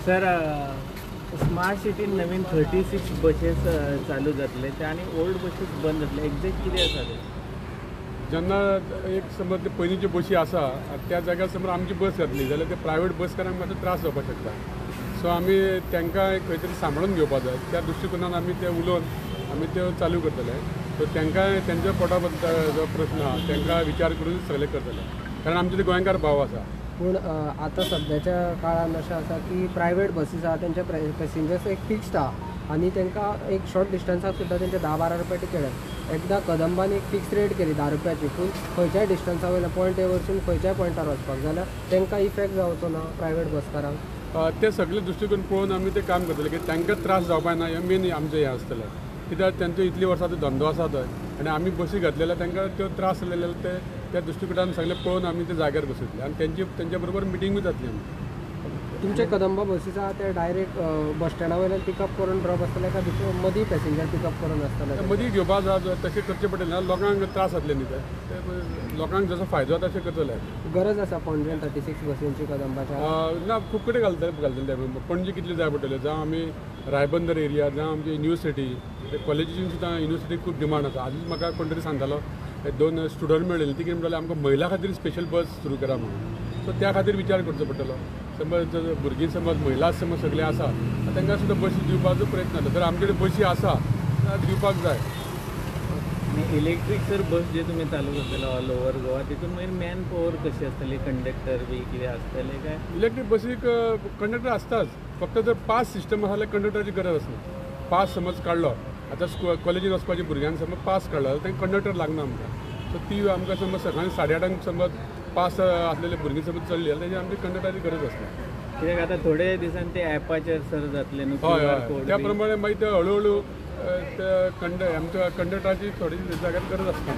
Sir smart सिटीन नवीन 36 buses चालू जातले ते आनी ओल्ड बसेस बंद जातले एक्झॅक्ट कितें आसा ते जेन्ना एक समज ते पयलींच्यो बसी आसा त्या जाग्यार समज आमची बस येतली जाल्यार ते प्रायवेट बसकारांक मातसो त्रास जावपाक शकता. सो आमी तांकां खंय तरी सांबाळून घेवपाक जाय. त्या दृश्टिकोनान आमी ते उलोवन आमी त्यो चालू करतले. सो तांकां तेंच्या पोटा बद्दल जो प्रश्न आहा तांकां विचार करून सगळें करतले. कारण आमचे ते गोंयकार भाव आसा. पूण आतां सद्याच्या काळान अशें आसा की प्रायवेट बसीस आहा तेंचे पॅसेंजर्स एक फिक्स्ड आहा आनी तांकां एक शॉर्ट डिस्टन्साक सुद्दां तेंचे 10-12 रुपया टिकेट आसा. एकदां कदंबान एक फिक्स रेट केली 10 रुपयाची. पूण खंयच्याय डिस्टन्सा वयल्यान पॉयंट ए वरसून खंयच्याय पॉयंटार वचपाक जाल्यार तांकां इफेक्ट जावचो ना प्रायवेट बसकारांक. ते सगळे दृश्टिकोन पळोवन आमी ते काम करतले की तांकां त्रास जावपाक ना हें मेन आमचें हें आसतलें. कित्याक तांचो इतली वर्सांचो धंदो आसा थंय आनी आमी बसी घातलेल्या तांकां त्यो त्रास जालेले ते त्या दृश्टिकोनान सगळें पळोवन आमी ते जाग्यार बसयतले आनी तेंच्या बरोबर मिटींगूय जातली आमची. तुमचे कदंबा बसीस आहा ते डायरेक्ट बस स्टँडा वयल्यान पिकअप करून ड्रॉप आसतले काय मदीं पॅसेंजर पिकअप करून आसतले? मदीं घेवपाक जाय तशें करचें पडटलें ना. लोकांक त्रास जातले न्ही ते लोकांक जसो फायदो जाता तशें करतले. गरज आसा पणजेन 36 बसींची कदंबाच्या? ना खूब कडेन घालतले पणजे कितले जाय पडटले. जावं आमी रायबंदर एरिया जावं आमची युनिवर्सिटी कॉलेजीन सुद्दां युनिवर्सिटीक खूब डिमांड आसा. आजूच म्हाका कोण तरी सांगतालो 2 स्टुडंट मेळिल्ले ती कितें म्हणटाले आमकां महिला खातीर स्पेशल बस सुरू करा म्हणून. सो त्या खातीर विचार करचो पडटलो. समज भुरगीं समज महिला समज सगळे आसा तांकां सुद्दां बसी दिवपाचो प्रयत्न जाता. जर आमचे कडेन बसी आसा जाल्यार दिवपाक जाय. इलेक्ट्रीक सर बस जे तुमी चालू करतले ऑल ओवर गोवा तितून मागीर मॅन पॉवर कशी आसतली कंडक्टर बी कितें आसतले काय? इलेक्ट्रीक बसीक कंडक्टर आसताच. फक्त जर पास सिस्टम आसा जाल्यार कंडक्टराची गरज आसना. पास समज काडलो आतां कॉलेजीन वचपाच्या भुरग्यांक समज पास काडलो जाल्यार तांकां कंडक्टर लागना आमकां. सो ती आमकां समज सकाळीं 8:30 समज पास आसलेले भुरगीं समज चडली जाल्यार ताची आमची कंडक्टराची गरज आसना. कित्याक आतां थोडे दिसान ते ॲपाचेर सर जातले न्हू. हय त्या प्रमाणे मागीर ते हळू हळू आमच्या कंडक्टराची थोडी जाग्यार गरज आसता.